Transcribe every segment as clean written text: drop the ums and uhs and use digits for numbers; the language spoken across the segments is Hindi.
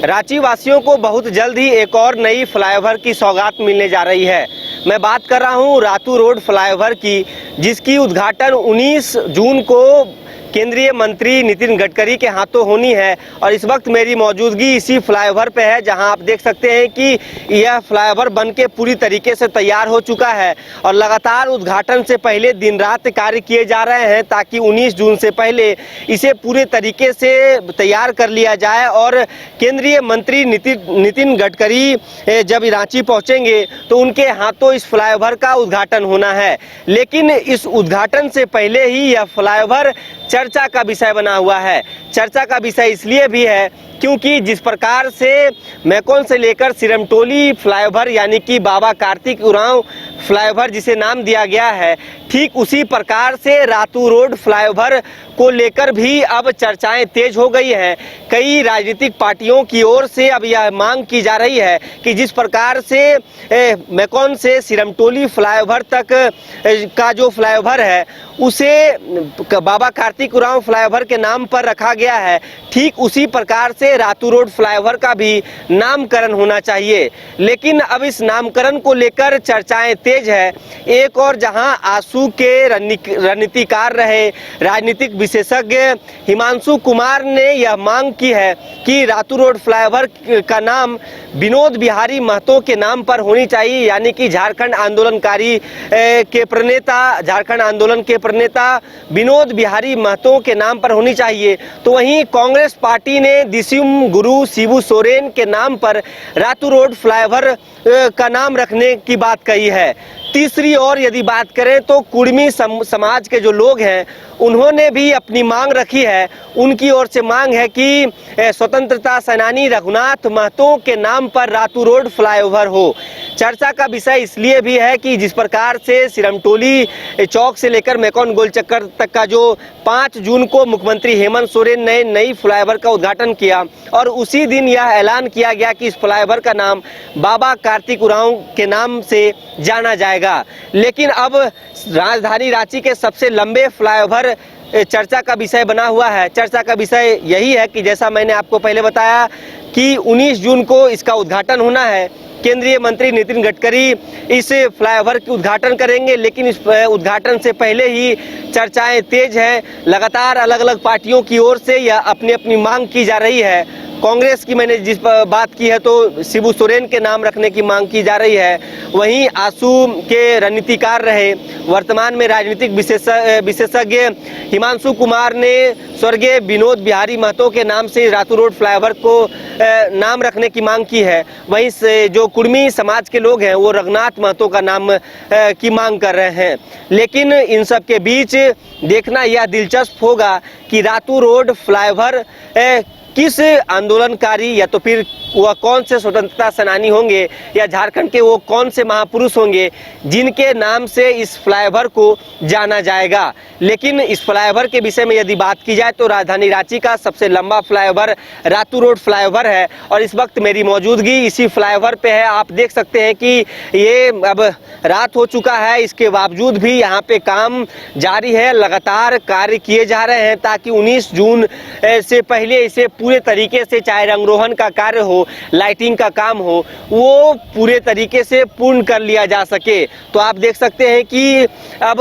रांची वासियों को बहुत जल्द ही एक और नई फ्लाईओवर की सौगात मिलने जा रही है। मैं बात कर रहा हूं रातू रोड फ्लाईओवर की, जिसकी उद्घाटन 19 जून को केंद्रीय मंत्री नितिन गडकरी के हाथों होनी है। और इस वक्त मेरी मौजूदगी इसी फ्लाईओवर पे है, जहां आप देख सकते हैं कि यह फ्लाईओवर बनके पूरी तरीके से तैयार हो चुका है और लगातार उद्घाटन से पहले दिन रात कार्य किए जा रहे हैं ताकि 19 जून से पहले इसे पूरे तरीके से तैयार कर लिया जाए। और केंद्रीय मंत्री नितिन गडकरी जब रांची पहुंचेंगे तो उनके हाथों इस फ्लाईओवर का उद्घाटन होना है। लेकिन इस उद्घाटन से पहले ही यह फ्लाईओवर चर्चा का विषय बना हुआ है। चर्चा का विषय इसलिए भी है क्योंकि जिस प्रकार से मैकॉन से लेकर सिरमटोली फ्लाईओवर यानी कि बाबा कार्तिक उरांव फ्लाईओवर जिसे नाम दिया गया है, ठीक उसी प्रकार से रातू रोड फ्लाईओवर को लेकर भी अब चर्चाएं तेज हो गई हैं। कई राजनीतिक पार्टियों की ओर से अब यह मांग की जा रही है कि जिस प्रकार से मैकॉन से सिरमटोली फ्लाईओवर तक का जो फ्लाईओवर है उसे बाबा कार्तिक उरांव फ्लाईओवर के नाम पर रखा गया है, ठीक उसी प्रकार से रातू रोड फ्लाईओवर का भी नामकरण होना चाहिए। लेकिन अब इस नामकरण को लेकर चर्चाएं तेज है। एक और जहां आंसू के रणनीतिकार रहे राजनीतिक विशेषज्ञ हिमांशु कुमार ने यह मांग की है कि रातू रोड फ्लाईओवर का नाम विनोद बिहारी महतो के नाम पर होनी चाहिए, यानी कि झारखंड आंदोलन के प्रणेता विनोद बिहारी महतो के नाम पर होनी चाहिए। तो वहीं कांग्रेस पार्टी ने दिसुम गुरु शिबू सोरेन के नाम पर रातू रोड फ्लाईओवर का नाम रखने की बात कही है। तीसरी ओर यदि बात करें तो कुर्मी समाज के जो लोग हैं उन्होंने भी अपनी मांग रखी है। उनकी ओर से मांग है कि स्वतंत्रता सेनानी रघुनाथ महतो के नाम पर रातू रोड फ्लाईओवर हो। चर्चा का विषय इसलिए भी है कि जिस प्रकार से सिरमटोली चौक से लेकर मैकॉन गोल चक्कर तक का जो 5 जून को मुख्यमंत्री हेमंत सोरेन ने नई फ्लाईओवर का उद्घाटन किया और उसी दिन यह ऐलान किया गया कि इस फ्लाईओवर का नाम बाबा कार्तिक उरांव के नाम से जाना जाएगा। लेकिन अब राजधानी रांची के सबसे लंबे फ्लाईओवर चर्चा का विषय बना हुआ है। चर्चा का विषय यही है कि जैसा मैंने आपको पहले बताया कि 19 जून को इसका उद्घाटन होना है। केंद्रीय मंत्री नितिन गडकरी इस फ्लाईओवर की उद्घाटन करेंगे, लेकिन इस उद्घाटन से पहले ही चर्चाएं तेज हैं। लगातार अलग अलग पार्टियों की ओर से यह अपनी अपनी मांग की जा रही है। कांग्रेस की मैंने जिस बात की है तो शिबू सोरेन के नाम रखने की मांग की जा रही है। वहीं आंसू के रणनीतिकार रहे वर्तमान में राजनीतिक विशेषज्ञ हिमांशु कुमार ने स्वर्गीय विनोद बिहारी महतो के नाम से रातू रोड फ्लाईओवर को नाम रखने की मांग की है। वहीं से जो कुर्मी समाज के लोग हैं वो रघुनाथ महतो का नाम की मांग कर रहे हैं। लेकिन इन सब के बीच देखना यह दिलचस्प होगा कि रातू रोड फ्लाईओवर किस आंदोलनकारी या तो फिर वह कौन से स्वतंत्रता सेनानी होंगे या झारखंड के वो कौन से महापुरुष होंगे जिनके नाम से इस फ्लाईओवर को जाना जाएगा। लेकिन इस फ्लाईओवर के विषय में यदि बात की जाए तो राजधानी रांची का सबसे लंबा फ्लाईओवर रातू रोड फ्लाईओवर है और इस वक्त मेरी मौजूदगी इसी फ्लाईओवर पे है। आप देख सकते हैं कि ये अब रात हो चुका है, इसके बावजूद भी यहाँ पे काम जारी है। लगातार कार्य किए जा रहे हैं ताकि 19 जून से पहले इसे पूरे तरीके से, चाहे रंगरोहन का कार्य हो, लाइटिंग का काम हो, वो पूरे तरीके से पूर्ण कर लिया जा सके। तो आप देख सकते हैं कि अब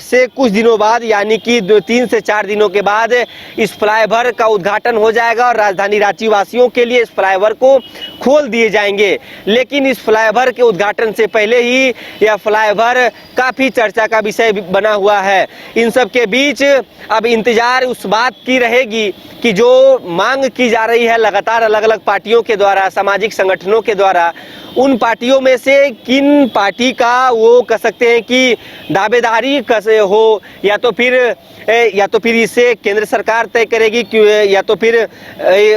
से कुछ दिनों बाद यानी कि 3 से 4 दिनों के बाद इस फ्लाईओवर का उद्घाटन हो जाएगा और राजधानी रांची वासियों के लिए इस फ्लाईओवर को खोल दिए जाएंगे। लेकिन इस फ्लाईओवर के उद्घाटन से पहले ही यह फ्लाईओवर काफी चर्चा का विषय बना हुआ है। इन सब के बीच अब इंतजार उस बात की रहेगी कि जो मांग की जा रही है लगातार अलग अलग पार्टियों के द्वारा, सामाजिक संगठनों के द्वारा, उन पार्टियों में से किन पार्टी का वो कह सकते हैं कि दावेदारी हो या तो फिर इसे केंद्र सरकार तय करेगी या तो फिर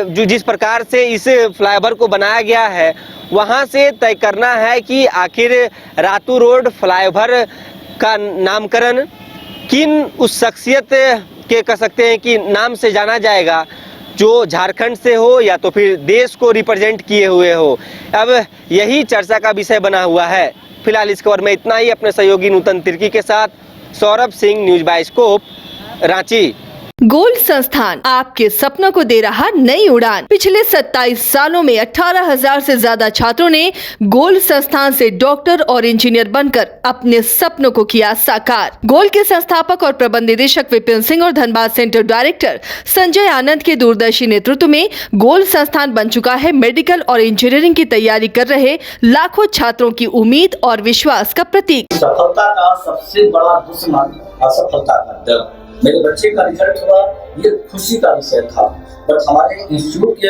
जो जिस प्रकार से इस फ्लाईओवर को बनाया गया है वहां से तय करना है कि आखिर रातू रोड फ्लाईओवर का नामकरण किन उस शख्सियत के कह सकते हैं कि नाम से जाना जाएगा जो झारखंड से हो या तो फिर देश को रिप्रेजेंट किए हुए हो। अब यही चर्चा का विषय बना हुआ है। फिलहाल इस खबर में इतना ही। अपने सहयोगी नूतन तिर्की के साथ Saurabh Singh, news bioscope, Ranchi. Gold संस्थान आपके सपनों को दे रहा नई उड़ान। पिछले 27 सालों में 18,000 से ज्यादा छात्रों ने गोल्ड संस्थान से डॉक्टर और इंजीनियर बनकर अपने सपनों को किया साकार। गोल्ड के संस्थापक और प्रबंध निदेशक विपिन सिंह और धनबाद सेंटर डायरेक्टर संजय आनंद के दूरदर्शी नेतृत्व में गोल्ड संस्थान बन चुका है मेडिकल और इंजीनियरिंग की तैयारी कर रहे लाखों छात्रों की उम्मीद और विश्वास का प्रतीक। सफलता का सबसे बड़ा दुश्मन असफलता का डर। मेरे बच्चे का रिजल्ट हुआ, ये खुशी का विषय था। बट हमारे इंस्टीट्यूट के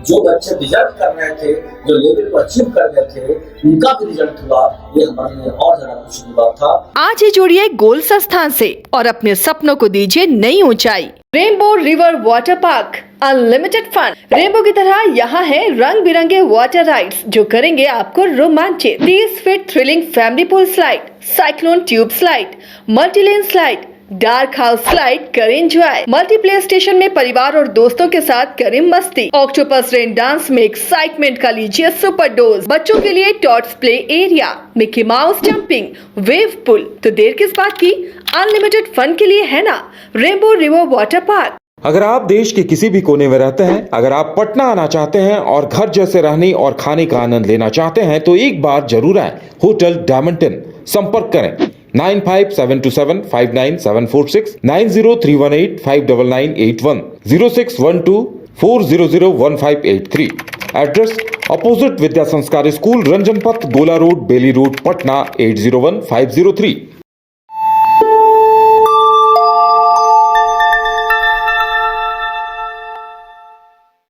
जो बच्चे रिजल्ट कर रहे थे, जो लेवल को अचीव कर रहे थे, उनका भी रिजल्ट हुआ, ये हमारे लिए और ज्यादा खुशी की बात था। आज ही जुड़िए गोल्ड संस्थान से और अपने सपनों को दीजिए नई ऊंचाई। Rainbow river water park, unlimited fun. Rainbow की तरह यहाँ है रंग बिरंगे वाटर राइड्स जो करेंगे आपको रोमांचित। 30 feet thrilling family pool slide, cyclone tube slide, multilane slide, dark house slide करें एंजॉय। मल्टी प्ले स्टेशन में परिवार और दोस्तों के साथ करें मस्ती। ऑक्टोपस रेन डांस में एक्साइटमेंट का लीजिए सुपर डोज। बच्चों के लिए tots play area, Mickey Mouse jumping, wave pool. तो देर किस बात की, अनलिमिटेड फन के लिए है ना रेनबो रिवर वाटर पार्क। अगर आप देश के किसी भी कोने में रहते हैं, अगर आप पटना आना चाहते हैं और घर जैसे रहने और खाने का आनंद लेना चाहते हैं तो एक बार जरूर आए होटल डायमंटन। संपर्क करें 9572759746, 9031859981, 0612400158 एड्रेस अपोजिट विद्या संस्कार स्कूल, रंजन पथ, गोला रोड, बेली रोड, पटना 801503।